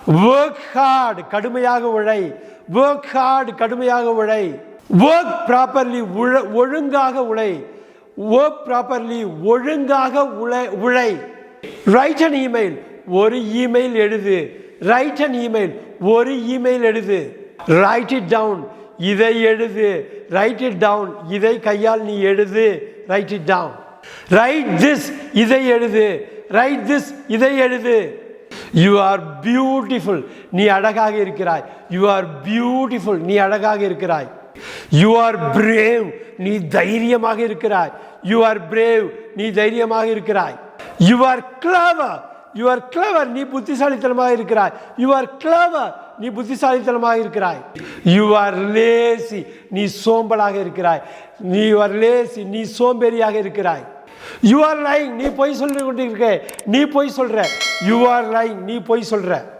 work hard கடுமையாக உழை, work hard கடுமையாக உழை, work properly ஒழுங்காக உழை, work properly ஒழுங்காக உழை. write an email ஒரு இமெயில் எழுது, write an email ஒரு இமெயில் எழுது. write it down இதை எழுது, write it down இதை கையால் நீ எழுது, write it down. write this இதை எழுது, write this இதை எழுது. you are beautiful நீ அழகாக இருக்கிறாய், you are beautiful நீ அழகாக இருக்கிறாய். you are brave நீ தைரியமாக இருக்கிறாய், you are brave நீ தைரியமாக இருக்கிறாய். you are clever you are clever நீ புத்திசாலித்தனமாக இருக்கிறாய், you are clever நீ புத்திசாலித்தனமாக இருக்கிறாய். you are lazy நீ சோம்பலாக இருக்கிறாய், you are lazy நீ சோம்பேறியாக இருக்கிறாய். you are lying நீ பொய் சொல்லிக் கொண்டிருக்க, நீ பொய் சொல்ற, you are lying நீ பொய் சொல்ற.